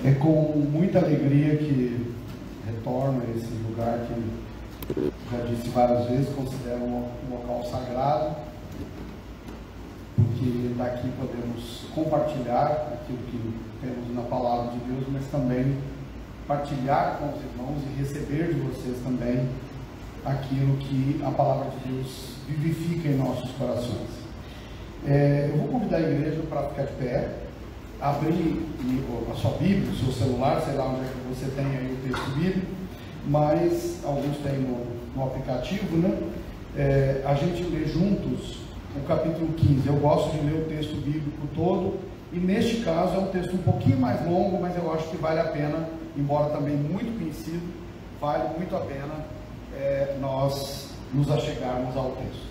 É com muita alegria que retorno a esse lugar que, já disse várias vezes, considero um local sagrado, porque daqui podemos compartilhar aquilo que temos na Palavra de Deus, mas também partilhar com os irmãos e receber de vocês também aquilo que a Palavra de Deus vivifica em nossos corações. Eu vou convidar a igreja para ficar de pé, abrir a sua Bíblia, o seu celular, sei lá onde é que você tem aí o texto bíblico, mas alguns têm no aplicativo, né? A gente lê juntos o capítulo 15. Eu gosto de ler o texto bíblico todo, e neste caso é um texto um pouquinho mais longo, mas eu acho que vale a pena, embora também muito conhecido, vale muito a pena nós nos achegarmos ao texto.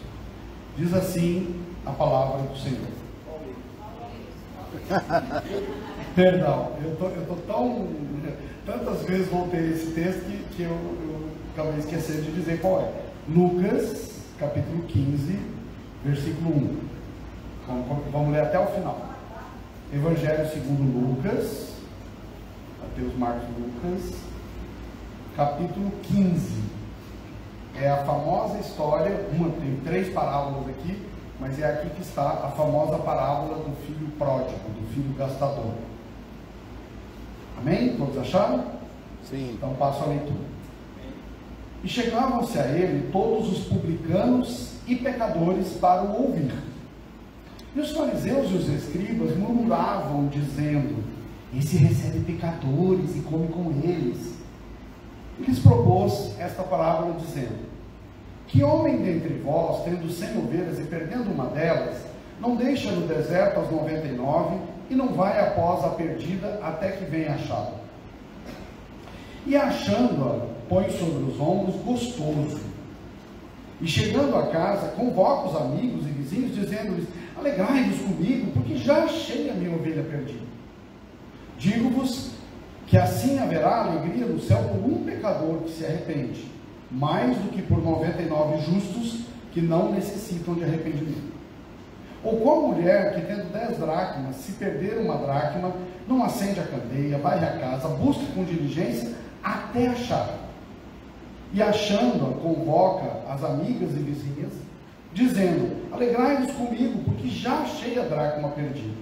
Diz assim a palavra do Senhor. Perdão, eu tô tantas vezes voltei a esse texto que eu acabei esquecendo de dizer qual é. Lucas, capítulo 15, versículo 1. Vamos ler até o final. Evangelho segundo Lucas, Mateus, Marcos e Lucas, capítulo 15. É a famosa história, tem 3 parábolas aqui, mas é aqui que está a famosa parábola do filho pródigo, do filho gastador. Amém? Todos acharam? Sim. Então passo a leitura. E chegavam-se a ele todos os publicanos e pecadores para o ouvir. E os fariseus e os escribas murmuravam, dizendo: esse recebe pecadores e come com eles. E lhes propôs esta parábola, dizendo: que homem dentre vós, tendo 100 ovelhas e perdendo uma delas, não deixa no deserto as 99 e não vai após a perdida até que venha achá-la? E achando-a, põe sobre os ombros gostoso. E chegando a casa, convoca os amigos e vizinhos, dizendo-lhes: alegrai-vos comigo, porque já achei a minha ovelha perdida. Digo-vos que assim haverá alegria no céu por um pecador que se arrepende, mais do que por 99 justos que não necessitam de arrependimento. Ou qual mulher que, tendo 10 dracmas, se perder uma dracma, não acende a candeia, vai à casa, busca com diligência até achar. E achando-a, convoca as amigas e vizinhas, dizendo: alegrai-vos comigo, porque já achei a dracma perdida.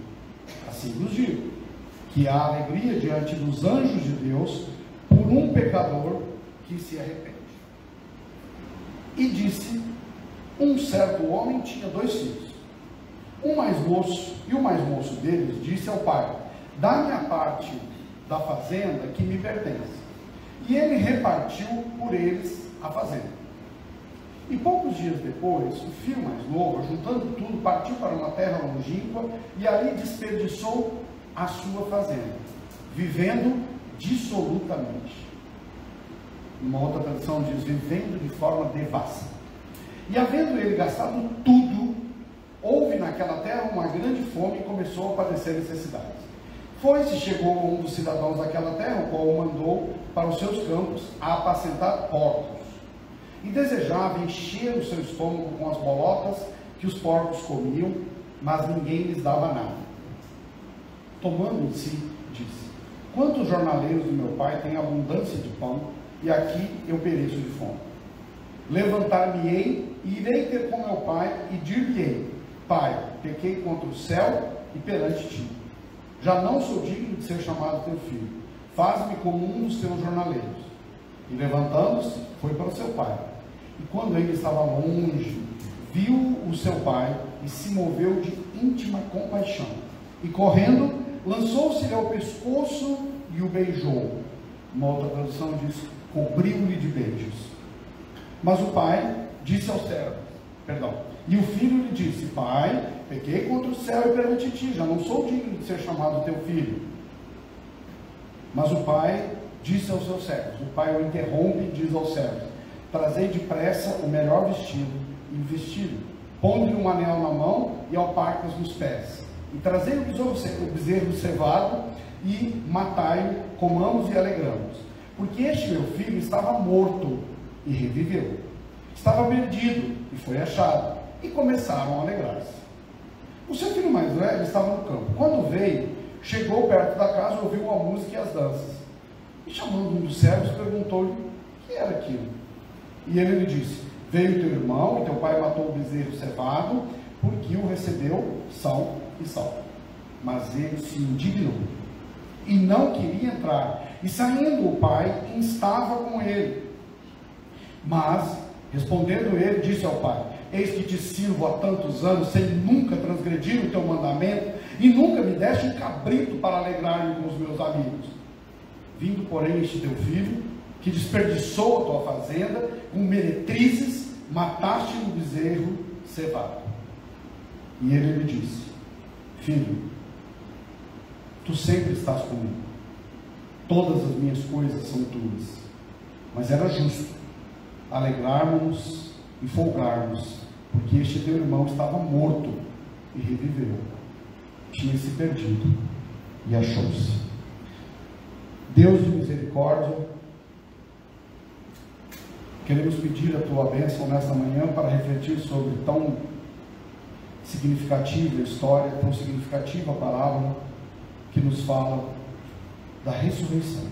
Assim vos digo, que há alegria diante dos anjos de Deus por um pecador que se arrepende. E disse: um certo homem tinha 2 filhos. Um mais moço, e o mais moço deles disse ao pai: dá-me a parte da fazenda que me pertence. E ele repartiu por eles a fazenda. E poucos dias depois, o filho mais novo, juntando tudo, partiu para uma terra longínqua e ali desperdiçou a sua fazenda, vivendo dissolutamente. Uma outra tradução diz: vivendo de forma devassa. E havendo ele gastado tudo, houve naquela terra uma grande fome e começou a padecer necessidades. Foi-se e chegou a um dos cidadãos daquela terra, o qual o mandou para os seus campos a apacentar porcos. E desejava encher o seu estômago com as bolotas que os porcos comiam, mas ninguém lhes dava nada. Tomando em si, disse: quantos jornaleiros do meu pai têm abundância de pão, e aqui eu pereço de fome. Levantar-me-ei e irei ter com meu pai, e dir-lhe-ei: pai, pequei contra o céu e perante ti. Já não sou digno de ser chamado teu filho. Faz-me como um dos teus jornaleiros. E levantando-se, foi para o seu pai. E quando ele estava longe, viu o seu pai e se moveu de íntima compaixão. E correndo, lançou-se-lhe ao pescoço e o beijou. Uma outra tradução diz: cobriu-lhe de beijos. Mas o pai disse ao servo, e o filho lhe disse: pai, pequei contra o céu e perante ti, já não sou digno de ser chamado teu filho. Mas o pai disse aos seus servos, o pai o interrompe e diz aos servos: trazei depressa o melhor vestido e vesti-lo, pondo-lhe um anel na mão e alparcas nos pés, e trazei o bezerro cevado e matai-o, comamos e alegramos, porque este meu filho estava morto e reviveu, estava perdido e foi achado, e começaram a alegrar-se. O seu filho mais velho estava no campo. Quando veio, chegou perto da casa, ouviu a música e as danças. E chamando um dos servos, perguntou-lhe o que era aquilo. E ele lhe disse: veio teu irmão, e teu pai matou o bezerro cevado, porque o recebeu são e salvo. Mas ele se indignou e não queria entrar. E saindo o pai, instava com ele. Mas, respondendo ele, disse ao pai: eis que te sirvo há tantos anos, sem nunca transgredir o teu mandamento, e nunca me deste um cabrito para alegrar-me com os meus amigos. Vindo, porém, este teu filho, que desperdiçou a tua fazenda, com meretrizes, mataste o bezerro cevado. E ele lhe disse: filho, tu sempre estás comigo, todas as minhas coisas são tuas, mas era justo alegrarmos e folgarmos, porque este teu irmão estava morto e reviveu, tinha se perdido e achou-se. Deus de misericórdia, queremos pedir a tua bênção nesta manhã para refletir sobre tão significativa história, tão significativa palavra que nos fala da ressurreição,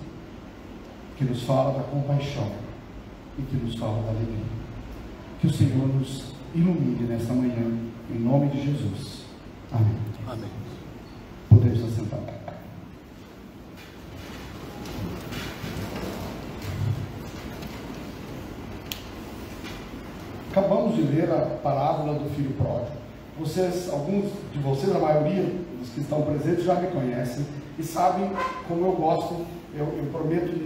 que nos fala da compaixão e que nos fala da alegria. Que o Senhor nos ilumine nesta manhã, em nome de Jesus. Amém. Amém. Podemos assentar. Acabamos de ler a parábola do filho pródigo. Alguns de vocês, a maioria dos que estão presentes já me conhecem e sabem como eu gosto. Eu prometo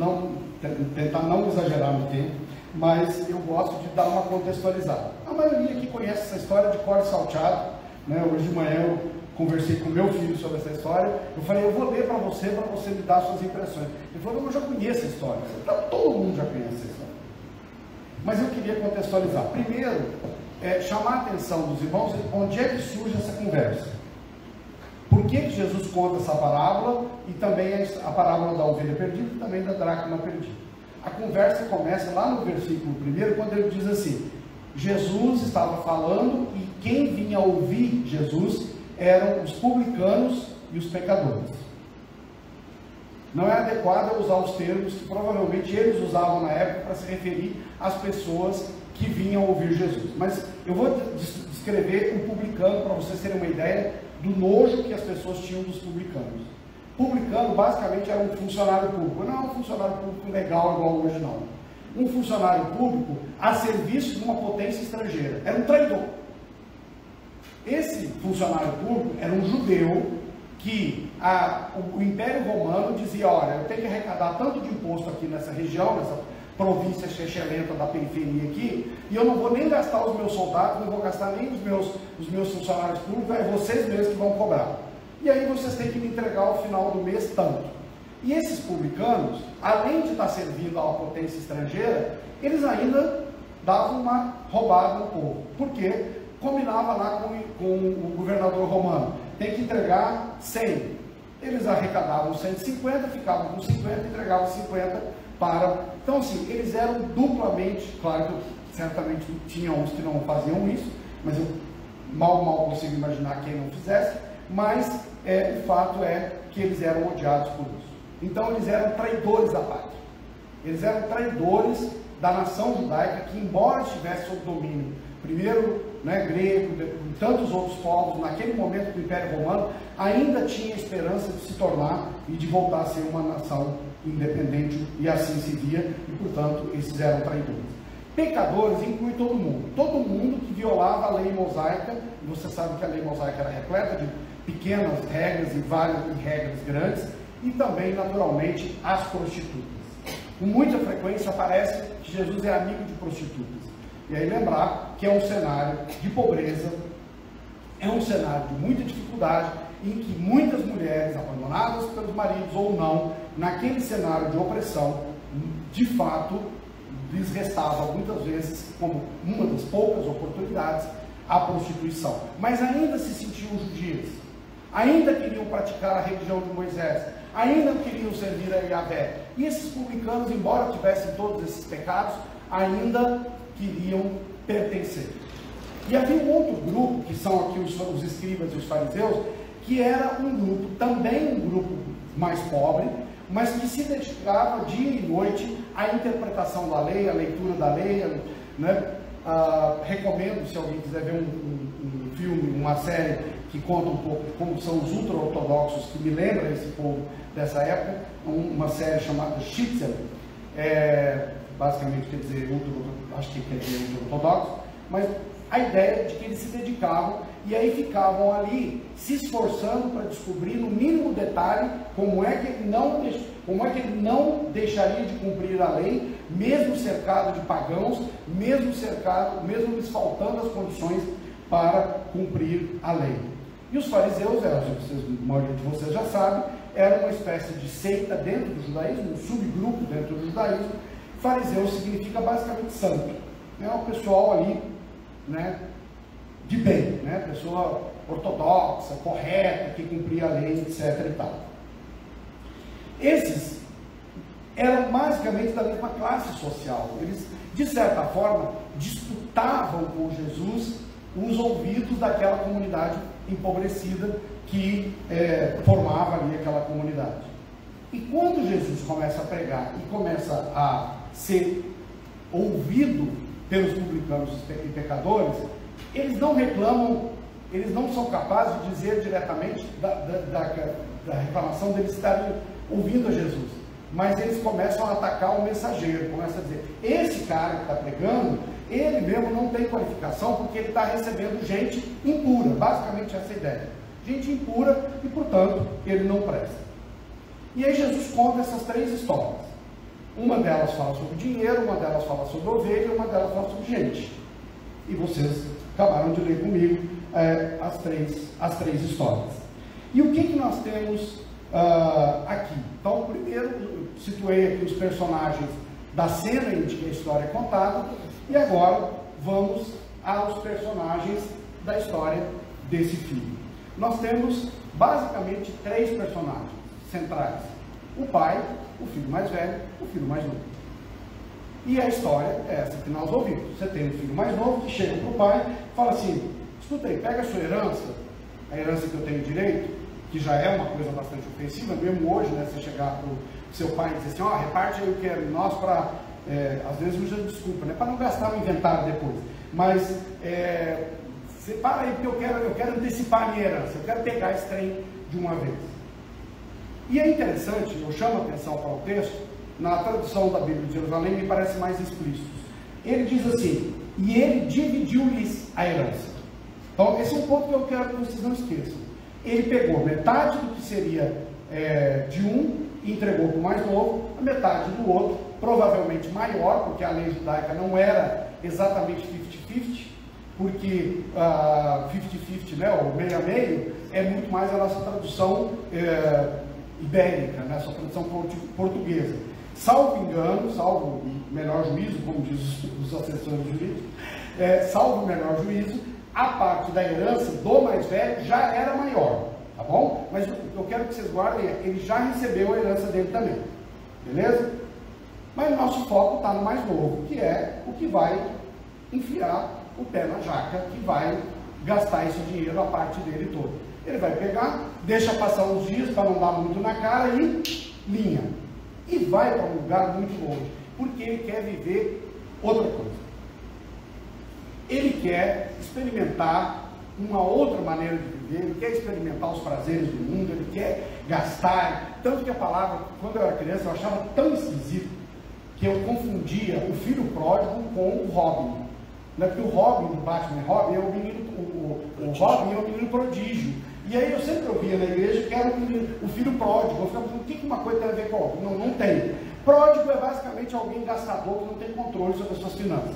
tentar não exagerar no tempo, mas eu gosto de dar uma contextualizada. A maioria que conhece essa história de cor salteado, né? Hoje de manhã eu conversei com meu filho sobre essa história. Eu falei: eu vou ler para você me dar suas impressões. Ele falou: eu já conheço a história. Todo mundo já conhece a história. Mas eu queria contextualizar. Primeiro, chamar a atenção dos irmãos onde é que surge essa conversa. Por que Jesus conta essa parábola e também a parábola da ovelha perdida e também da dracma perdida? A conversa começa lá no versículo 1, quando ele diz assim: Jesus estava falando e quem vinha ouvir Jesus eram os publicanos e os pecadores. Não é adequado usar os termos que provavelmente eles usavam na época para se referir às pessoas que vinham ouvir Jesus. Mas eu vou descrever um publicano para vocês terem uma ideia do nojo que as pessoas tinham dos publicanos. Publicano basicamente era um funcionário público, não é um funcionário público legal igual hoje não. Um funcionário público a serviço de uma potência estrangeira, era um traidor. Esse funcionário público era um judeu que o Império Romano dizia: olha, eu tenho que arrecadar tanto de imposto aqui nessa região, nessa província chechelenta da periferia aqui, e eu não vou nem gastar os meus soldados, não vou gastar nem os meus funcionários públicos, é vocês mesmos que vão cobrar. E aí vocês têm que me entregar ao final do mês tanto. E esses publicanos, além de estar servindo a uma potência estrangeira, eles ainda davam uma roubada no povo. Por quê? Combinava lá com o governador romano: tem que entregar 100. Eles arrecadavam 150, ficavam com 50, entregavam 50 para... Então assim, eles eram duplamente... Claro que certamente tinha uns que não faziam isso, mas eu mal consigo imaginar quem não fizesse, mas o fato é que eles eram odiados por isso. Então eles eram traidores da pátria. Eles eram traidores da nação judaica que, embora estivesse sob domínio, primeiro grego, e tantos outros povos, naquele momento do Império Romano, ainda tinha esperança de se tornar e de voltar a ser uma nação independente, e assim se via, e portanto esses eram traidores. Pecadores inclui todo mundo que violava a lei mosaica, e você sabe que a lei mosaica era repleta de pequenas regras e várias regras grandes, e também, naturalmente, as prostitutas. Com muita frequência parece que Jesus é amigo de prostitutas. E aí lembrar que é um cenário de pobreza, é um cenário de muita dificuldade, em que muitas mulheres, abandonadas pelos maridos ou não, naquele cenário de opressão, de fato, lhes restava muitas vezes, como uma das poucas oportunidades, a prostituição. Mas ainda se sentiam judias, ainda queriam praticar a religião de Moisés, ainda queriam servir a Yahvé. E esses publicanos, embora tivessem todos esses pecados, ainda queriam pertencer. E havia um outro grupo, que são aqui os escribas e os fariseus, que era um grupo, também um grupo mais pobre, mas que se dedicava dia e noite à interpretação da lei, à leitura da lei, né? Recomendo, se alguém quiser ver um filme, uma série que conta um pouco de como são os ultra-ortodoxos, que me lembra esse povo dessa época, uma série chamada Schitzel, basicamente quer dizer, acho que quer dizer ultra-ortodoxo, mas a ideia de que eles se dedicavam e aí ficavam ali se esforçando para descobrir no mínimo detalhe como é que ele não deixaria de cumprir a lei, mesmo cercado de pagãos, mesmo lhes faltando as condições para cumprir a lei. E os fariseus, a maioria de vocês já sabe, era uma espécie de seita dentro do judaísmo, um subgrupo dentro do judaísmo. Fariseu significa basicamente santo, é o pessoal ali, né, de bem, né, pessoa ortodoxa, correta, que cumpria a lei, etc. e tal. Esses eram basicamente da mesma classe social. Eles, de certa forma, disputavam com Jesus os ouvidos daquela comunidade empobrecida que formava ali aquela comunidade. E quando Jesus começa a pregar e começa a ser ouvido pelos publicanos e pecadores, eles não reclamam, eles não são capazes de dizer diretamente da reclamação deles estarem ouvindo a Jesus, mas eles começam a atacar o mensageiro, começam a dizer, esse cara que está pregando, ele mesmo não tem qualificação porque ele está recebendo gente impura, basicamente essa é a ideia, gente impura e portanto ele não presta. E aí Jesus conta essas três histórias, uma delas fala sobre dinheiro, uma delas fala sobre ovelha e uma delas fala sobre gente, e vocês acabaram de ler comigo as três histórias. E o que nós temos aqui? Então, primeiro, situei aqui os personagens da cena em que a história é contada, e agora vamos aos personagens da história desse filme. Nós temos basicamente três personagens centrais: o pai, o filho mais velho, o filho mais novo. E a história é essa que nós ouvimos. Você tem um filho mais novo que chega para o pai e fala assim: escuta aí, pega a sua herança, a herança que eu tenho direito, que já é uma coisa bastante ofensiva, mesmo hoje, né? Você chegar para o seu pai e dizer assim: ó, reparte aí o que é nós para, às vezes usa desculpa, né? Para não gastar no inventário depois, mas separa aí porque eu quero antecipar a minha herança, eu quero pegar esse trem de uma vez. E é interessante, eu chamo a atenção para o texto, na tradução da Bíblia de Jerusalém me parece mais explícito. Ele diz assim: e ele dividiu-lhes a herança. Então esse é um ponto que eu quero que vocês não esqueçam. Ele pegou metade do que seria de um e entregou para o mais novo, a metade do outro, provavelmente maior, porque a lei judaica não era exatamente 50-50, porque 50-50, né, ou meio a meio, é muito mais a nossa tradução ibérica, né, a sua tradução portuguesa. Salvo engano, salvo melhor juízo, como diz os assessores jurídicos, salvo melhor juízo, a parte da herança do mais velho já era maior, tá bom? Mas eu quero que vocês guardem, ele já recebeu a herança dele também, beleza? Mas nosso foco está no mais novo, que é o que vai enfiar o pé na jaca, que vai gastar esse dinheiro, a parte dele toda. Ele vai pegar, deixa passar uns dias para não dar muito na cara e linha. E vai para um lugar muito longe, porque ele quer viver outra coisa. Ele quer experimentar uma outra maneira de viver, ele quer experimentar os prazeres do mundo, ele quer gastar. Tanto que a palavra, quando eu era criança, eu achava tão esquisito que eu confundia o filho pródigo com o Robin. Não é porque o Robin, do Batman Robin, é o menino, o Robin é o menino prodígio. E aí eu sempre ouvia na igreja que era o filho pródigo. Eu ficava pensando, o que uma coisa tem a ver com a outra? Não tem. Pródigo é basicamente alguém gastador que não tem controle sobre as suas finanças.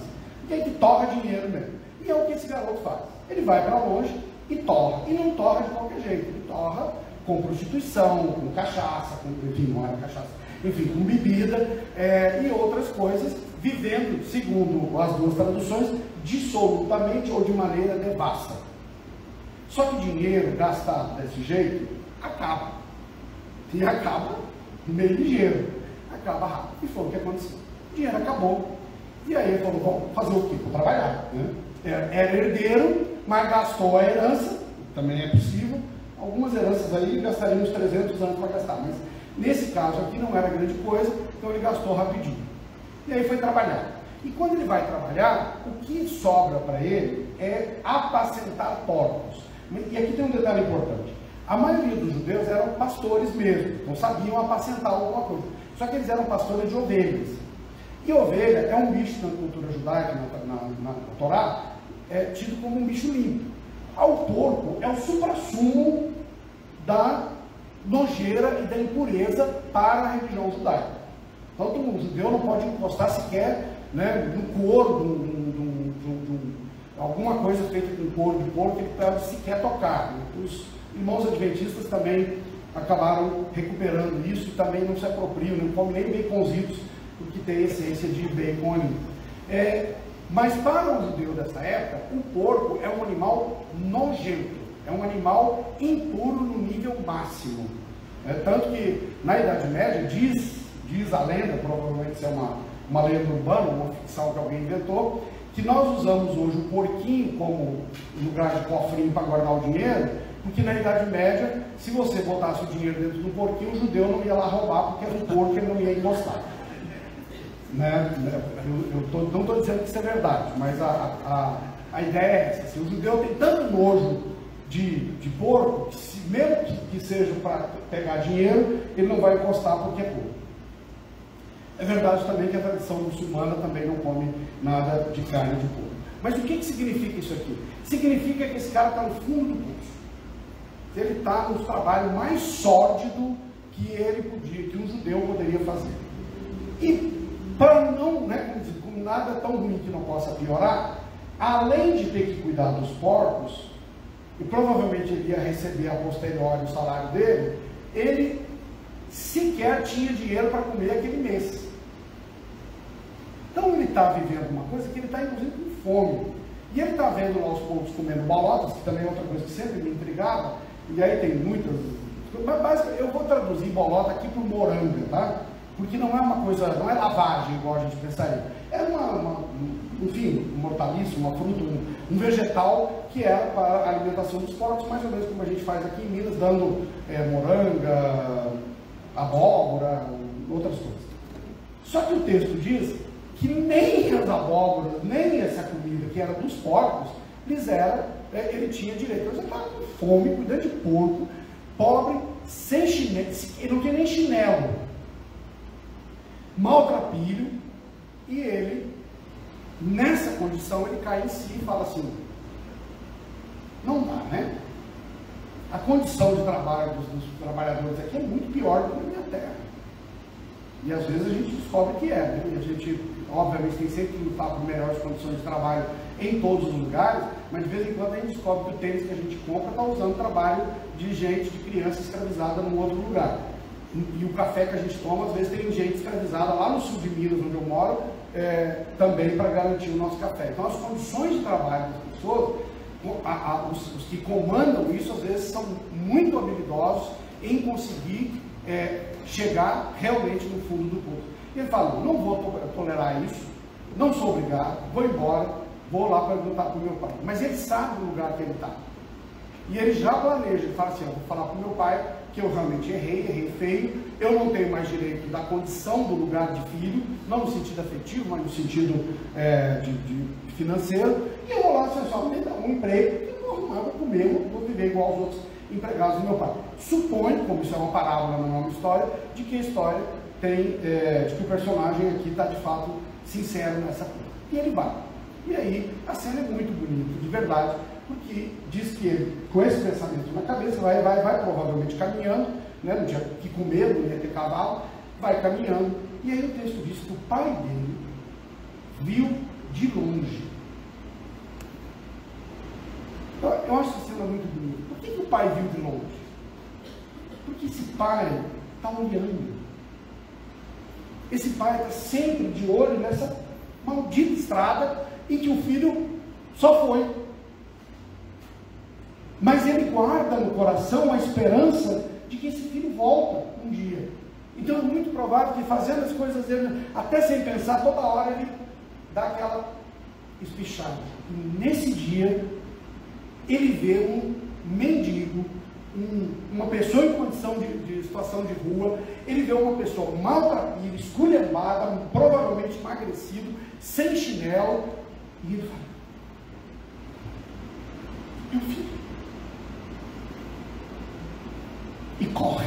E aí que torra dinheiro mesmo. E é o que esse garoto faz. Ele vai para longe e torra. E não torra de qualquer jeito. Ele torra com prostituição, com cachaça, enfim, não era cachaça, enfim, com bebida e outras coisas, vivendo, segundo as duas traduções, dissolutamente ou de maneira devassa. Só que dinheiro gastado desse jeito acaba. E acaba meio ligeiro. Acaba rápido. E foi o que aconteceu. O dinheiro acabou. E aí ele falou: vamos fazer o quê? Vou trabalhar. Né? Era herdeiro, mas gastou a herança. Também é possível. Algumas heranças aí gastaríamos 300 anos para gastar, mas nesse caso aqui não era grande coisa, então ele gastou rapidinho. E aí foi trabalhar. E quando ele vai trabalhar, o que sobra para ele é apacentar porcos. E aqui tem um detalhe importante. A maioria dos judeus eram pastores mesmo, então sabiam apacentar alguma coisa. Só que eles eram pastores de ovelhas. E ovelha é um bicho na cultura judaica, na Torá, é tido como um bicho limpo. O porco é o suprassumo da nojeira e da impureza para a religião judaica. Então o judeu não pode encostar sequer, né, no couro alguma coisa feita com couro de porco, ele pode sequer tocar. Os irmãos adventistas também acabaram recuperando isso e também não se apropriam, não comem nem baconzitos, porque tem a essência de bacon ali. Mas para o judeu dessa época, o porco é um animal nojento, é um animal impuro no nível máximo. Tanto que na Idade Média diz a lenda, provavelmente isso é uma lenda urbana, uma ficção que alguém inventou, que nós usamos hoje o porquinho como lugar de cofrinho para guardar o dinheiro, porque na Idade Média, se você botasse o dinheiro dentro do porquinho, o judeu não ia lá roubar, porque era um porco, ele não ia encostar. Eu não estou dizendo que isso é verdade, mas a ideia é essa. Assim, o judeu tem tanto nojo de porco, que mesmo que seja para pegar dinheiro, ele não vai encostar porque é porco. É verdade também que a tradição muçulmana também não come nada de carne de porco. Mas o que significa isso aqui? Significa que esse cara está no fundo do poço. Ele está no trabalho mais sórdido que um judeu poderia fazer. E para não, como nada tão ruim que não possa piorar, além de ter que cuidar dos porcos, e provavelmente ele ia receber a posteriori o salário dele, ele sequer tinha dinheiro para comer aquele mês. Então ele está vivendo uma coisa que ele está inclusive com fome. E ele está vendo lá os povos comendo bolotas, que também é outra coisa que sempre me intrigava, e aí tem muitas. Mas eu vou traduzir bolota aqui para o moranga, tá? Porque não é uma coisa, não é lavagem igual a gente pensaria. É enfim, um hortaliça, uma fruta, um vegetal que era para a alimentação dos porcos, mais ou menos como a gente faz aqui em Minas, dando moranga, abóbora, outras coisas. Só que o texto diz que nem as abóboras, nem essa comida que era dos porcos, ele tinha direito. Ele estava com fome, cuidando de porco, pobre, sem chinelo, ele não tinha nem chinelo, maltrapilho, e ele, nessa condição, ele cai em si e fala assim, não dá, né? A condição de trabalho dos trabalhadores aqui é muito pior do que na minha terra. E às vezes a gente descobre que é, né? E a gente, obviamente, tem sempre que lutar por melhores condições de trabalho em todos os lugares, mas de vez em quando a gente descobre que o tênis que a gente compra está usando o trabalho de gente, de criança escravizada num outro lugar. E o café que a gente toma, às vezes tem gente escravizada lá no sul de Minas, onde eu moro, também para garantir o nosso café. Então as condições de trabalho das pessoas, os que comandam isso, às vezes são muito habilidosos em conseguir chegar realmente no fundo do poço. E ele fala, não vou tolerar isso, não sou obrigado, vou embora, vou lá perguntar para o meu pai. Mas ele sabe o lugar que ele está. E ele já planeja, ele fala assim, eu vou falar para o meu pai que eu realmente errei feio, eu não tenho mais direito da condição do lugar de filho, não no sentido afetivo, mas no sentido de financeiro, e eu vou lá, só me dar um emprego, que eu vou arrumar, vou comer, vou viver igual aos outros empregados do meu pai. Suponho, como isso é uma parábola, não é uma história, de que a história tem, de que o personagem aqui está de fato sincero nessa coisa. E ele vai. E aí, a cena é muito bonita, de verdade, porque diz que ele, com esse pensamento na cabeça, vai provavelmente caminhando, né? Não tinha que comer, não ia ter cavalo, vai caminhando, e aí o texto diz que o pai dele viu de longe. Eu acho essa cena muito bonita. Por que o pai viu de longe? Porque esse pai está olhando. Esse pai está sempre de olho nessa maldita estrada em que o filho só foi. Mas ele guarda no coração a esperança de que esse filho volta um dia. Então é muito provável que fazendo as coisas dele, até sem pensar, toda hora ele dá aquela espichada. E nesse dia, ele vê um mendigo uma pessoa em condição de situação de rua, ele vê uma pessoa maltratada, esculhambada, provavelmente emagrecido, sem chinelo, e ele fala: meu filho. E corre.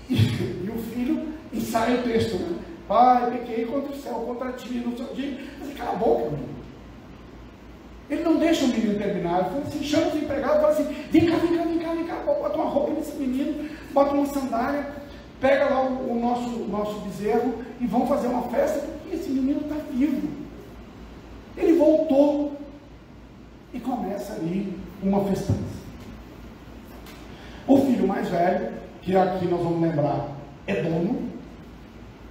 E o filho ensaia o texto, né? Pai, pequei contra o céu, contra ti, não sei o que. Mas cala a boca, menino. Ele não deixa o menino terminar. Ele fala assim, chama os empregados e fala assim: vem cá, bota uma roupa nesse menino, bota uma sandália, pega lá o nosso bezerro e vão fazer uma festa, porque esse menino está vivo. Ele voltou e começa ali uma festança. O filho mais velho, que aqui nós vamos lembrar, é dono,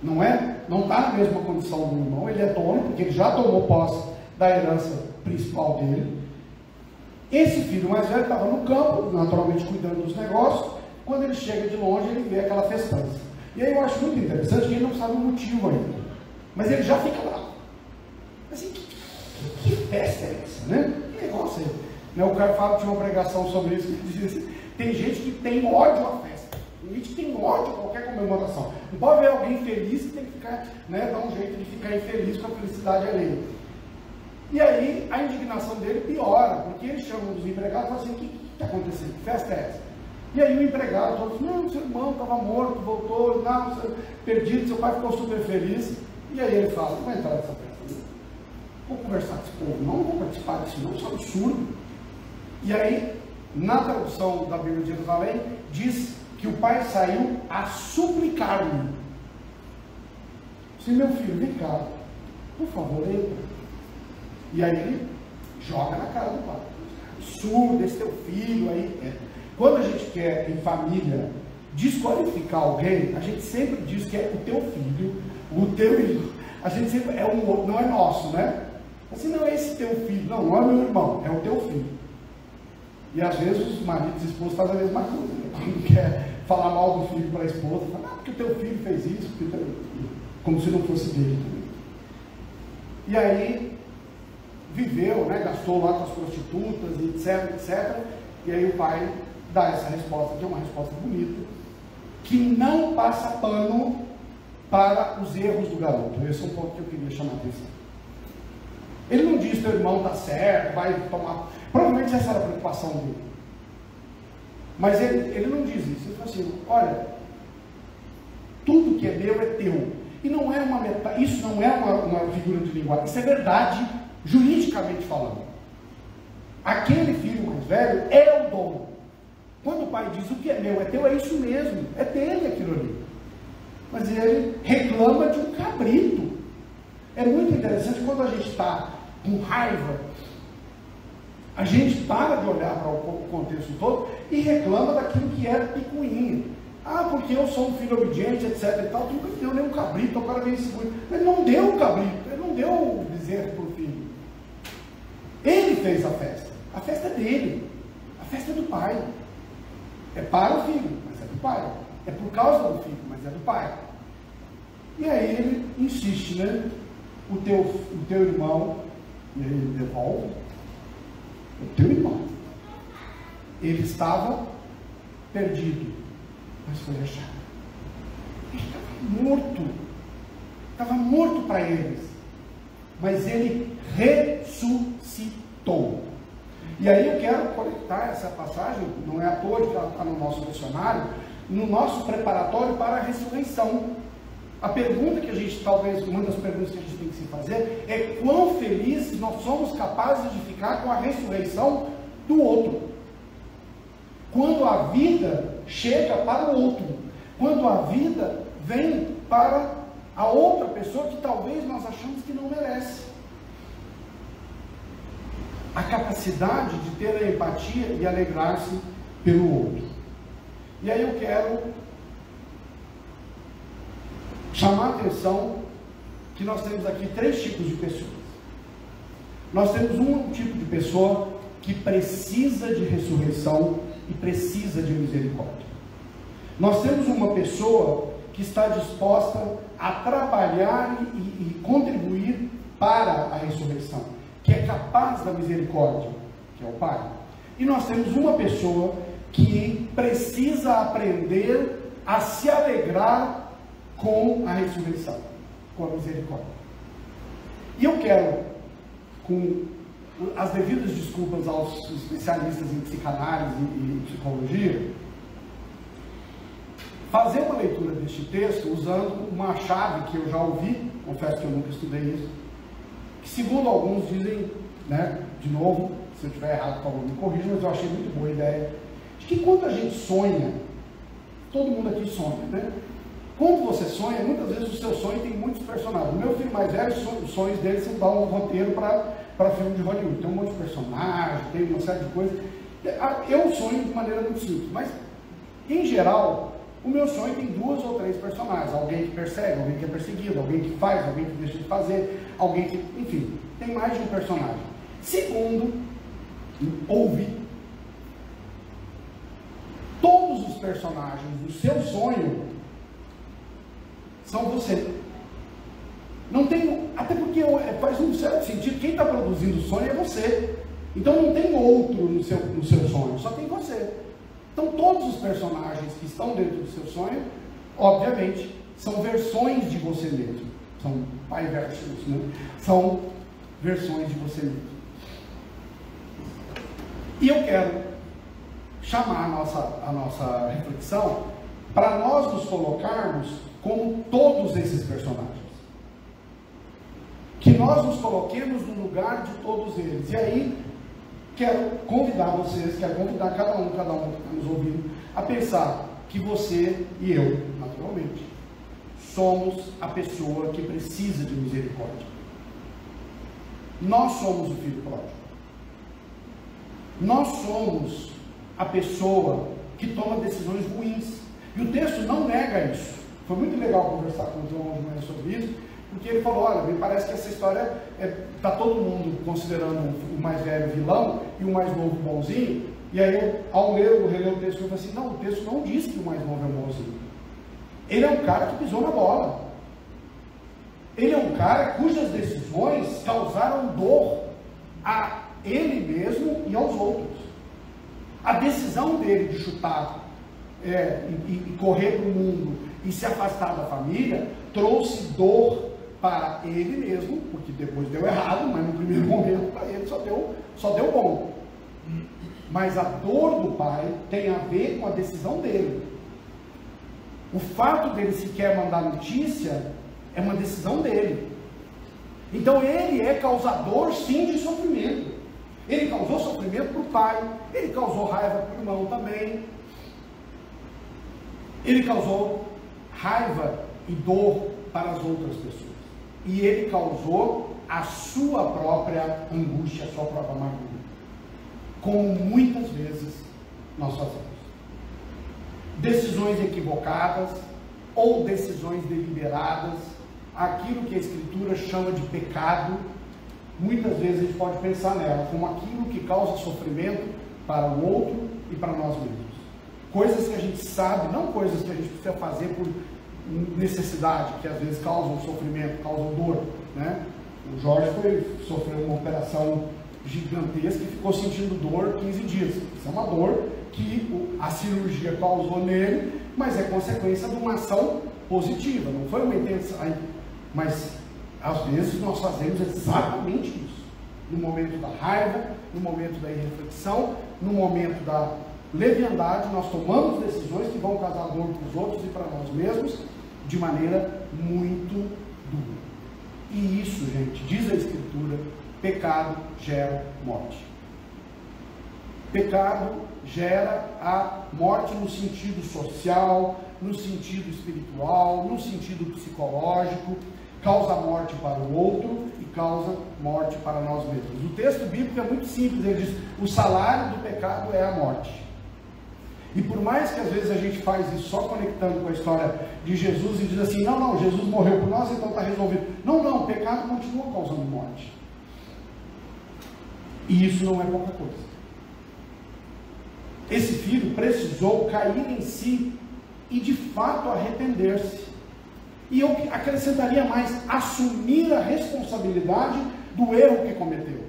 não é? Não está na mesma condição do irmão, ele é dono, porque ele já tomou posse da herança principal dele. Esse filho mais velho estava no campo, naturalmente cuidando dos negócios. Quando ele chega de longe, ele vê aquela festança. E aí eu acho muito interessante que ele não sabe o motivo ainda, mas ele já fica bravo. Assim, que festa é essa, né? Que negócio é? Né? O cara fala, tinha uma pregação sobre isso, que dizia assim: tem gente que tem ódio à festa, tem gente que tem ódio a qualquer comemoração. Não pode ver alguém feliz e tem que ficar, né, dar um jeito de ficar infeliz com a felicidade alheia. E aí a indignação dele piora, porque ele chama um dos empregados e fala assim: o que está acontecendo? Que festa é essa? E aí o empregado falou assim: não, seu irmão estava morto, voltou, não, perdido, seu pai ficou super feliz. E aí ele fala: não vai entrar nessa festa, vou conversar com esse povo, não vou participar disso, não, isso é um absurdo. E aí, na tradução da Bíblia de Jerusalém, diz que o pai saiu a suplicar-lhe. Disse: meu filho, vem cá, por favor, entra. E aí ele joga na cara do pai: absurdo, esse teu filho aí. Quando a gente quer, em família, desqualificar alguém, a gente sempre diz que é o teu filho, o teu irmão. A gente sempre é um outro, não é nosso, né? Assim, não é esse teu filho, não é meu irmão, é o teu filho. E às vezes os maridos e esposas fazem a mesma coisa, né? Quando quer falar mal do filho para a esposa, fala: porque o teu filho fez isso, como se não fosse dele também. E aí viveu, né? Gastou lá com as prostitutas, etc. E aí o pai dá essa resposta, que é uma resposta bonita, que não passa pano para os erros do garoto. Esse é um ponto que eu queria chamar a atenção. Ele não diz: teu irmão está certo, vai tomar. Provavelmente essa era a preocupação dele. Mas ele não diz isso. Ele fala assim: olha, tudo que é meu é teu. E não é uma metáfora, isso não é uma figura de linguagem, isso é verdade, juridicamente falando. Aquele filho mais velho é o dono. Quando o pai diz: o que é meu é teu, é isso mesmo, é dele aquilo ali. Mas ele reclama de um cabrito. É muito interessante, quando a gente está com raiva, a gente para de olhar para o contexto todo e reclama daquilo que é picuinha. Ah, porque eu sou um filho obediente, etc e tal, tu nunca deu nem um cabrito, o cara vem seguro. Ele não deu o cabrito, ele não deu o bezerro para o filho. Ele fez a festa é dele, a festa é do pai. É para o filho, mas é do pai. É por causa do filho, mas é do pai. E aí ele insiste, né? O teu irmão, e ele devolve, o teu irmão, ele estava perdido, mas foi achado. Ele estava morto para eles, mas ele ressuscitou. E aí eu quero conectar essa passagem, não é à toa que ela está no nosso dicionário, no nosso preparatório para a ressurreição. A pergunta que a gente, talvez, uma das perguntas que a gente tem que se fazer é: quão felizes nós somos capazes de ficar com a ressurreição do outro? Quando a vida chega para o outro, quando a vida vem para a outra pessoa que talvez nós achamos que não merece. A capacidade de ter a empatia e alegrar-se pelo outro. E aí eu quero chamar a atenção que nós temos aqui 3 tipos de pessoas. Nós temos um tipo de pessoa que precisa de ressurreição e precisa de misericórdia. Nós temos uma pessoa que está disposta a trabalhar e contribuir para a ressurreição, que que é capaz da misericórdia, que é o Pai. E nós temos uma pessoa que precisa aprender a se alegrar com a ressurreição, com a misericórdia. E eu quero, com as devidas desculpas aos especialistas em psicanálise e psicologia, fazer uma leitura deste texto usando uma chave que eu já ouvi, confesso que eu nunca estudei isso, que segundo alguns dizem, né, de novo, se eu estiver errado, por favor, me corrija, mas eu achei muito boa a ideia, de que quando a gente sonha, todo mundo aqui sonha, né? Quando você sonha, muitas vezes o seu sonho tem muitos personagens. O meu filho mais velho, os sonhos dele são dar um roteiro para filme de Hollywood. Tem um monte de personagens, tem uma série de coisas. Eu sonho de maneira muito simples, mas, em geral, o meu sonho tem 2 ou 3 personagens. Alguém que persegue, alguém que é perseguido, alguém que faz, alguém que deixa de fazer, alguém que... Enfim, tem mais de um personagem. Segundo, ouvi, todos os personagens do seu sonho são você. Não tem, até porque faz um certo sentido, quem está produzindo o sonho é você. Então não tem outro no seu sonho, só tem você. Então todos os personagens que estão dentro do seu sonho, obviamente, são versões de você mesmo. São pi versions, né? São versões de você mesmo. E eu quero chamar a nossa reflexão para nós nos colocarmos como todos esses personagens. Que nós nos coloquemos no lugar de todos eles. E aí, quero convidar vocês, quero convidar cada um que está nos ouvindo, a pensar que você e eu, naturalmente, somos a pessoa que precisa de misericórdia. Nós somos o filho pródigo. Nós somos a pessoa que toma decisões ruins. E o texto não nega isso. Foi muito legal conversar com o João de manhã sobre isso, porque ele falou, olha, me parece que essa história está todo mundo considerando o mais velho vilão e o mais novo bonzinho, e aí ao reler o texto, eu falei assim, não, o texto não diz que o mais novo é o bonzinho. Ele é um cara que pisou na bola. Ele é um cara cujas decisões causaram dor a ele mesmo e aos outros. A decisão dele de chutar e correr para o mundo e se afastar da família, trouxe dor para ele mesmo, porque depois deu errado, mas no primeiro momento para ele só deu bom. Mas a dor do pai tem a ver com a decisão dele. O fato dele sequer mandar notícia é uma decisão dele. Então ele é causador sim de sofrimento. Ele causou sofrimento para o pai, ele causou raiva para o irmão também. Ele causou raiva e dor para as outras pessoas. E ele causou a sua própria angústia, a sua própria amargura. Como muitas vezes nós fazemos. Decisões equivocadas ou decisões deliberadas, aquilo que a Escritura chama de pecado, muitas vezes a gente pode pensar nela como aquilo que causa sofrimento para o outro e para nós mesmos. Coisas que a gente sabe, não coisas que a gente precisa fazer por necessidade, que às vezes causam sofrimento, causam dor, né? O Jorge sofreu uma operação gigantesca e ficou sentindo dor 15 dias. Isso é uma dor que a cirurgia causou nele, mas é consequência de uma ação positiva, não foi uma intenção. Mas às vezes nós fazemos exatamente isso. No momento da raiva, no momento da irreflexão, no momento da leviandade, nós tomamos decisões que vão causar dor para os outros e para nós mesmos de maneira muito dura. E isso, gente, diz a Escritura, pecado gera morte. Pecado gera a morte no sentido social, no sentido espiritual, no sentido psicológico, causa morte para o outro e causa morte para nós mesmos. O texto bíblico é muito simples, ele diz, o salário do pecado é a morte. E por mais que às vezes a gente faz isso só conectando com a história de Jesus e diz assim, não, Jesus morreu por nós, então está resolvido. Não, o pecado continua causando morte. E isso não é pouca coisa. Esse filho precisou cair em si e de fato arrepender-se. E eu acrescentaria mais, assumir a responsabilidade do erro que cometeu.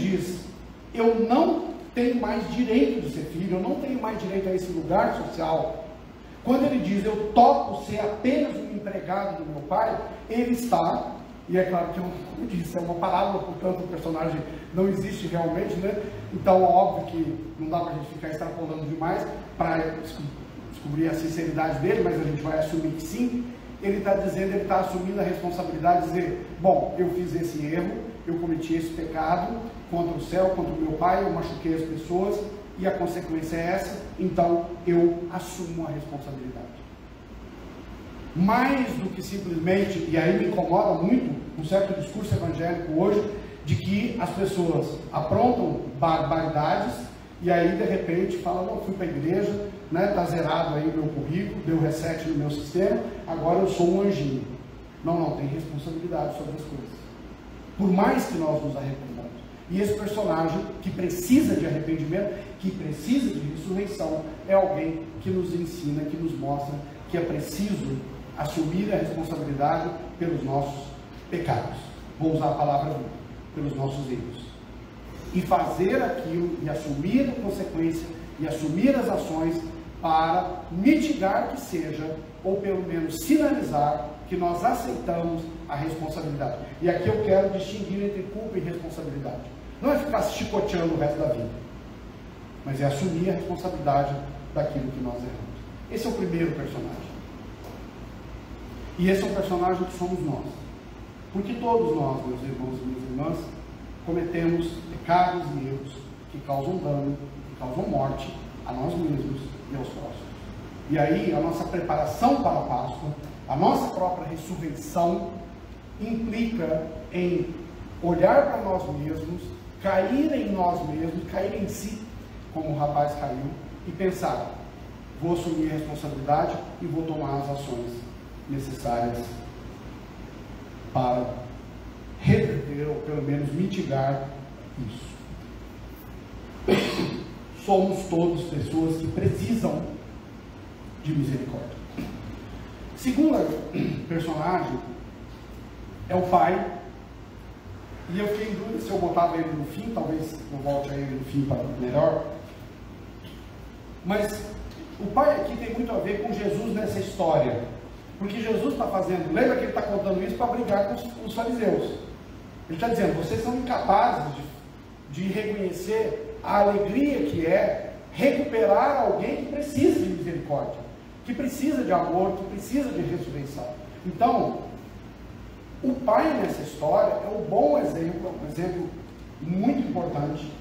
diz, eu não tenho mais direito de ser filho, eu não tenho mais direito a esse lugar social, quando ele diz, eu topo ser apenas um empregado do meu pai, ele está, e é claro que, como eu disse, é uma parábola, portanto o personagem não existe realmente, né? Então, óbvio que não dá para a gente ficar extrapolando demais para descobrir a sinceridade dele, mas a gente vai assumir que sim. Ele está dizendo, ele está assumindo a responsabilidade de dizer, bom, eu fiz esse erro, eu cometi esse pecado contra o céu, contra o meu pai, eu machuquei as pessoas, e a consequência é essa, então eu assumo a responsabilidade. Mais do que simplesmente, e aí me incomoda muito um certo discurso evangélico hoje, de que as pessoas aprontam barbaridades, e aí de repente falam, não, fui para a igreja, né, tá zerado aí o meu currículo, deu reset no meu sistema, agora eu sou um anjinho. Não, tem responsabilidade sobre as coisas. Por mais que nós nos arrependamos. E esse personagem que precisa de arrependimento, que precisa de ressurreição, é alguém que nos ensina, que nos mostra que é preciso assumir a responsabilidade pelos nossos pecados. Vou usar a palavra pelos nossos erros. E fazer aquilo, e assumir a consequência, e assumir as ações para mitigar que seja, ou pelo menos sinalizar que nós aceitamos a responsabilidade. E aqui eu quero distinguir entre culpa e responsabilidade. Não é ficar se chicoteando o resto da vida, mas é assumir a responsabilidade daquilo que nós erramos. Esse é o primeiro personagem. E esse é o personagem que somos nós. Porque todos nós, meus irmãos e minhas irmãs, cometemos pecados e erros que causam dano, que causam morte a nós mesmos e aos próximos. E aí, a nossa preparação para a Páscoa, a nossa própria ressurreição, implica em olhar para nós mesmos, cair em nós mesmos, cair em si, como o rapaz caiu, e pensar, vou assumir a responsabilidade e vou tomar as ações necessárias para reverter, ou pelo menos mitigar isso. Somos todos pessoas que precisam de misericórdia. Segundo personagem é o pai. E eu fiquei em dúvida se eu botava ele no fim, talvez eu volte a ele no fim para melhor. Mas o pai aqui tem muito a ver com Jesus nessa história. Porque Jesus está fazendo, lembra que ele está contando isso para brigar com os fariseus. Ele está dizendo, vocês são incapazes de reconhecer a alegria que é recuperar alguém que precisa de misericórdia, que precisa de amor, que precisa de ressurreição. Então, o pai nessa história é um bom exemplo, um exemplo muito importante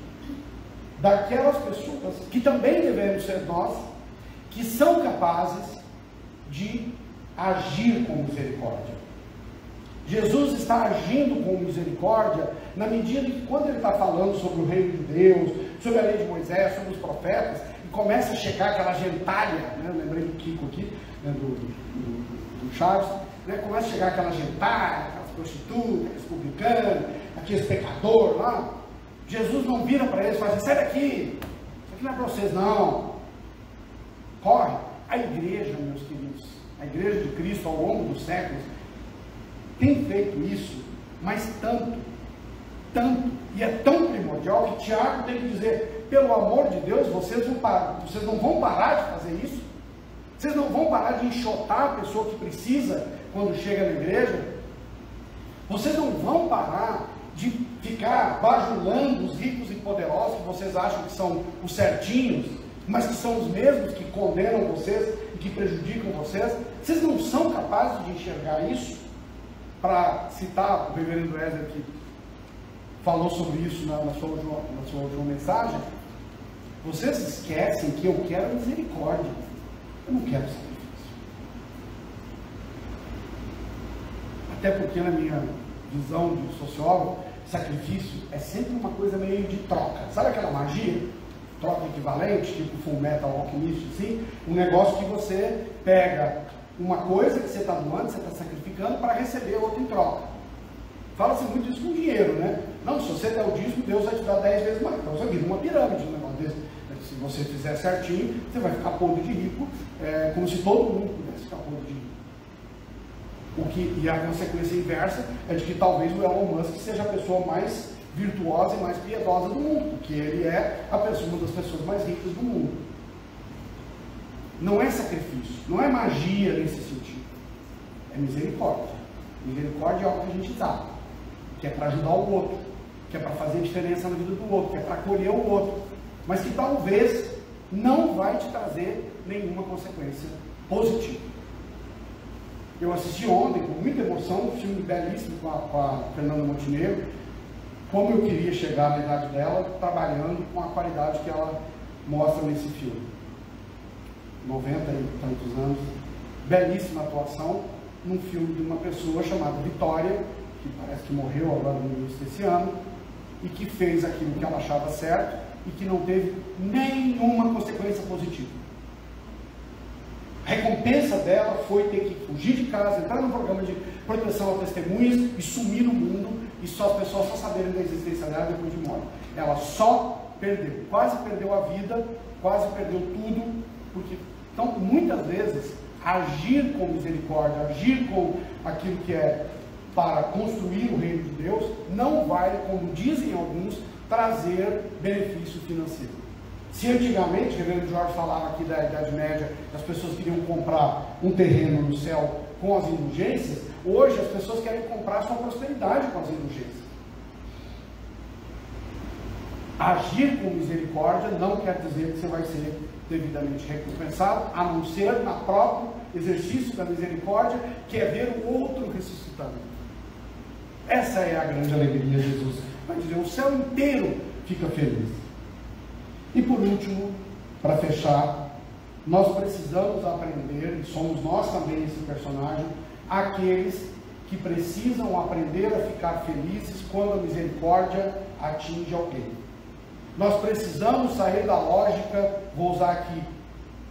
daquelas pessoas que também devemos ser nós, que são capazes de agir com misericórdia. Jesus está agindo com misericórdia na medida que quando ele está falando sobre o reino de Deus, sobre a lei de Moisés, sobre os profetas, e começa a chegar aquela gentalha, né? Lembrei do Kiko aqui, né? do Chaves, né? Começa a chegar aquela gentalha, aquelas prostitutas, aqueles publicanos, aqueles pecadores lá. Jesus não vira para eles e fala assim, sai daqui, isso aqui não é para vocês não. Corre. A igreja, meus queridos, a igreja de Cristo ao longo dos séculos, tem feito isso, mas tanto, e é tão primordial que Tiago tem que dizer, pelo amor de Deus, vocês não vão parar de fazer isso? Vocês não vão parar de enxotar a pessoa que precisa quando chega na igreja? Vocês não vão parar de ficar bajulando os ricos e poderosos que vocês acham que são os certinhos, mas que são os mesmos que condenam vocês e que prejudicam vocês? Vocês não são capazes de enxergar isso? Para citar o reverendo Wesley que falou sobre isso na sua última mensagem, vocês esquecem que eu quero misericórdia, eu não quero sacrifício. Até porque na minha visão de sociólogo, sacrifício é sempre uma coisa meio de troca. Sabe aquela magia? Troca equivalente, tipo Full Metal Alchemist, assim? Um negócio que você pega uma coisa que você está doando, você está sacrificando para receber outra em troca. Fala-se muito isso com dinheiro, né? Não, se você der o dízimo, Deus vai te dar 10 vezes mais. Então você vira uma pirâmide, um negócio desse. Se você fizer certinho, você vai ficar podre de rico, como se todo mundo pudesse ficar podre de rico. E a consequência inversa é de que talvez o Elon Musk seja a pessoa mais virtuosa e mais piedosa do mundo, porque ele é uma das pessoas mais ricas do mundo. Não é sacrifício, não é magia nesse sentido, é misericórdia. Misericórdia é algo que a gente dá, que é para ajudar o outro, que é para fazer diferença na vida do outro, que é para acolher o outro, mas que talvez não vai te trazer nenhuma consequência positiva. Eu assisti ontem com muita emoção um filme belíssimo com a Fernanda Montenegro, como eu queria chegar na idade dela, trabalhando com a qualidade que ela mostra nesse filme. 90 e tantos anos, belíssima atuação, num filme de uma pessoa chamada Vitória, que parece que morreu agora no início desse ano, e que fez aquilo que ela achava certo, e que não teve nenhuma consequência positiva. A recompensa dela foi ter que fugir de casa, entrar num programa de proteção a testemunhas e sumir no mundo, e só as pessoas só saberem da existência dela depois de morte. Ela só perdeu, quase perdeu a vida, quase perdeu tudo, porque, então, muitas vezes, agir com misericórdia, agir com aquilo que é para construir o reino de Deus, não vai, como dizem alguns, trazer benefício financeiro. Se antigamente, o reverendo Jorge falava aqui da Idade Média, as pessoas queriam comprar um terreno no céu com as indulgências, hoje as pessoas querem comprar sua prosperidade com as indulgências. Agir com misericórdia não quer dizer que você vai ser devidamente recompensado, a não ser no próprio exercício da misericórdia, que é ver o outro ressuscitando. Essa é a grande alegria de Jesus. Vai dizer, o céu inteiro fica feliz. E por último, para fechar, nós precisamos aprender, e somos nós também esse personagem, aqueles que precisam aprender a ficar felizes quando a misericórdia atinge alguém. Nós precisamos sair da lógica, vou usar aqui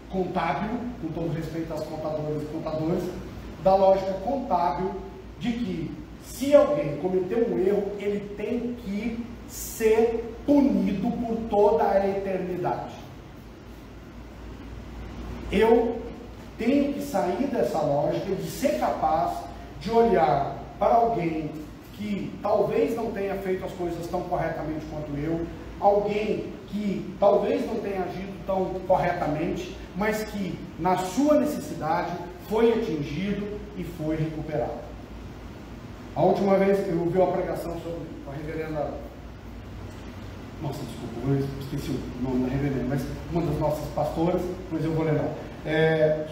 contábil, com todo respeito às contadoras e contadores, da lógica contábil de que se alguém cometeu um erro, ele tem que ser punido por toda a eternidade. Eu tenho que sair dessa lógica de ser capaz de olhar para alguém que talvez não tenha feito as coisas tão corretamente quanto eu, alguém que talvez não tenha agido tão corretamente, mas que na sua necessidade foi atingido e foi recuperado. A última vez eu ouvi uma pregação sobre a reverenda, nossa, desculpa, eu esqueci o nome da reverenda, mas uma das nossas pastoras, pois eu vou lembrar,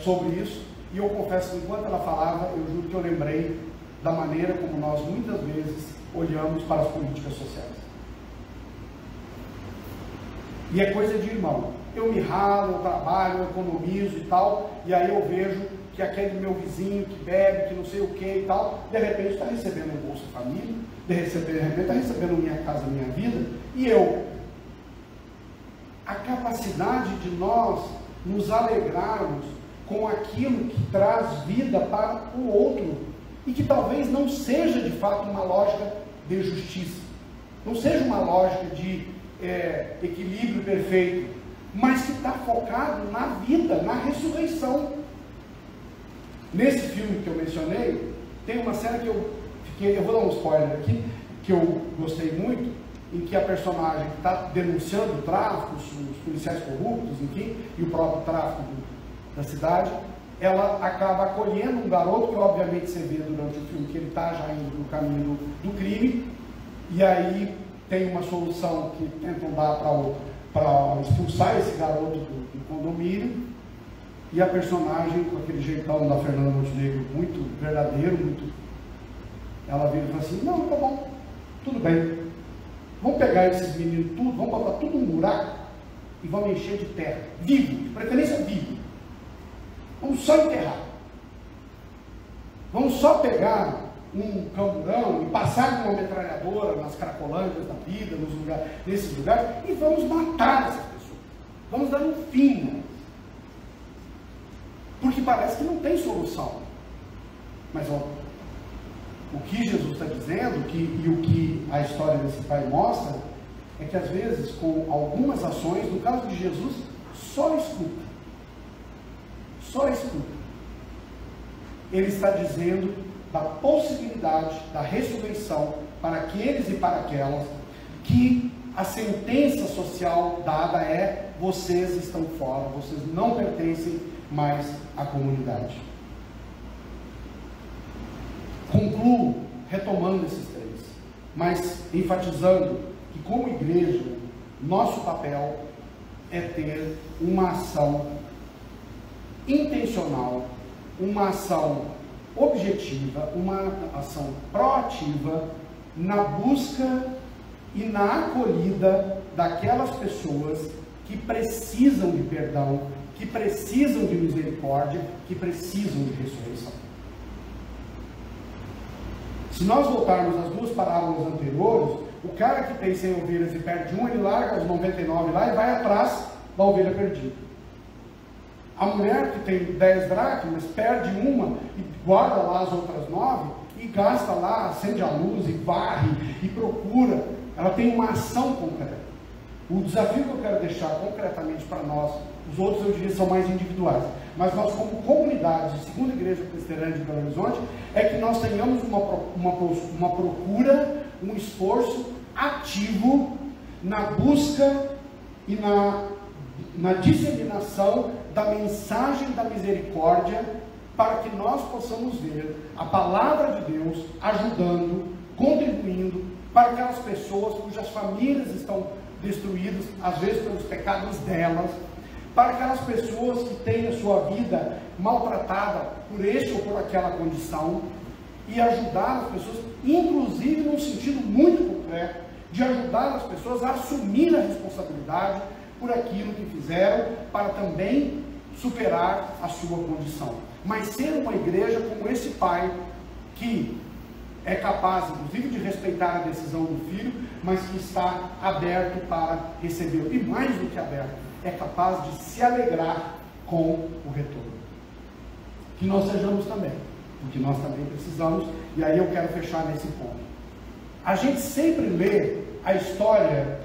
sobre isso, e eu confesso que enquanto ela falava, eu juro que eu lembrei da maneira como nós muitas vezes olhamos para as políticas sociais. E é coisa de irmão. Eu me ralo, eu trabalho, eu economizo e tal, e aí eu vejo que aquele meu vizinho que bebe, que não sei o que e tal, de repente está recebendo um Bolsa Família, de repente está recebendo Minha Casa Minha Vida, e eu. A capacidade de nós nos alegrarmos com aquilo que traz vida para o outro, e que talvez não seja de fato uma lógica de justiça, não seja uma lógica de equilíbrio perfeito, mas que está focado na vida, na ressurreição. Nesse filme que eu mencionei, tem uma cena que eu vou dar um spoiler aqui, que eu gostei muito, em que a personagem está denunciando o tráfico, os policiais corruptos, enfim, e o próprio tráfico da cidade, ela acaba acolhendo um garoto, que obviamente você vê durante o filme que ele está já indo no caminho do crime, e aí tem uma solução que tentam dar para expulsar esse garoto do condomínio, e a personagem, com aquele jeitão da Fernanda Montenegro, muito verdadeiro, ela vira e fala assim, não, tá bom, tudo bem, vamos pegar esses meninos tudo, vamos botar tudo num buraco e vamos encher de terra, vivo, de preferência vivo, vamos só enterrar, vamos só pegar um camburão e passar com uma metralhadora nas cracolândias da vida, nesses lugares, e vamos matar essas pessoas, vamos dar um fim nelas. Porque parece que não tem solução. Mas ó, o que Jesus está dizendo, e o que a história desse pai mostra, é que às vezes, com algumas ações, no caso de Jesus, só escuta. Só escuta. Ele está dizendo da possibilidade da ressurreição para aqueles e para aquelas, que a sentença social dada é: vocês estão fora, vocês não pertencem mais à comunidade. Concluo retomando esses três, mas enfatizando que, como igreja, nosso papel é ter uma ação intencional, uma ação objetiva, uma ação proativa na busca e na acolhida daquelas pessoas que precisam de perdão, que precisam de misericórdia, que precisam de ressurreição. Se nós voltarmos às duas parábolas anteriores, o cara que tem 100 ovelhas e perde uma, ele larga as 99 lá e vai atrás da ovelha perdida. A mulher que tem 10 dracmas perde uma e guarda lá as outras 9 e gasta lá, acende a luz e varre e procura. Ela tem uma ação concreta. O desafio que eu quero deixar concretamente para nós, os outros eu diria são mais individuais, mas nós como comunidade de Segunda Igreja Presbiteriana de Belo Horizonte, é que nós tenhamos uma procura, um esforço ativo na busca e na disseminação da mensagem da misericórdia, para que nós possamos ver a palavra de Deus ajudando, contribuindo para aquelas pessoas cujas famílias estão destruídas, às vezes pelos pecados delas, para aquelas pessoas que têm a sua vida maltratada por este ou por aquela condição, e ajudar as pessoas, inclusive num sentido muito concreto, de ajudar as pessoas a assumir a responsabilidade por aquilo que fizeram, para também superar a sua condição. Mas ser uma igreja como esse pai, que é capaz, inclusive, de respeitar a decisão do filho, mas que está aberto para receber, e mais do que aberto, é capaz de se alegrar com o retorno. Que nós sejamos também, porque nós também precisamos, e aí eu quero fechar nesse ponto. A gente sempre lê a história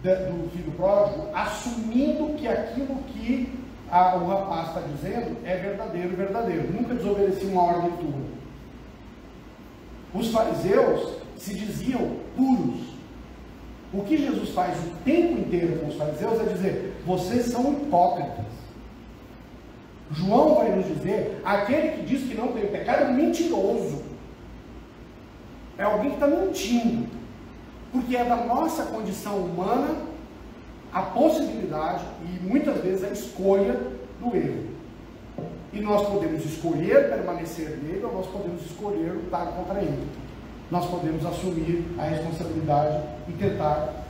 do filho pródigo, assumindo que aquilo que o rapaz está dizendo é verdadeiro. Nunca desobedeci uma ordem tua. Os fariseus se diziam puros. O que Jesus faz o tempo inteiro com os fariseus é dizer: vocês são hipócritas. João vai nos dizer: aquele que diz que não tem pecado é um mentiroso. É alguém que está mentindo. Porque é da nossa condição humana a possibilidade e muitas vezes a escolha do erro. E nós podemos escolher permanecer nele, ou nós podemos escolher lutar contra ele. Nós podemos assumir a responsabilidade e tentar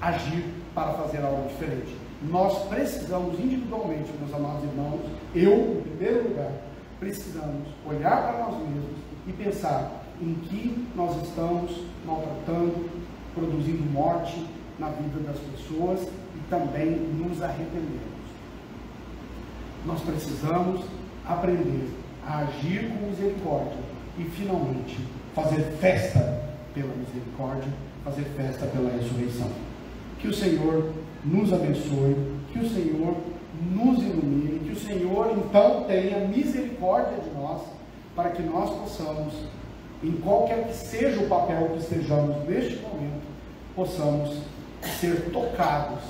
agir para fazer algo diferente. Nós precisamos individualmente, meus amados irmãos, eu, em primeiro lugar, precisamos olhar para nós mesmos e pensar em que nós estamos maltratando, produzindo morte na vida das pessoas, e também nos arrependemos. Nós precisamos aprender a agir com misericórdia e, finalmente, fazer festa pela misericórdia, fazer festa pela ressurreição. Que o Senhor nos abençoe, que o Senhor nos ilumine, que o Senhor, então, tenha misericórdia de nós, para que nós possamos, em qualquer que seja o papel que estejamos neste momento, possamos ser tocados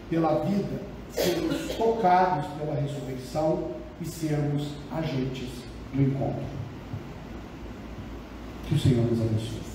pela vida, sermos tocados pela ressurreição e sermos agentes do encontro. Que o Senhor nos abençoe.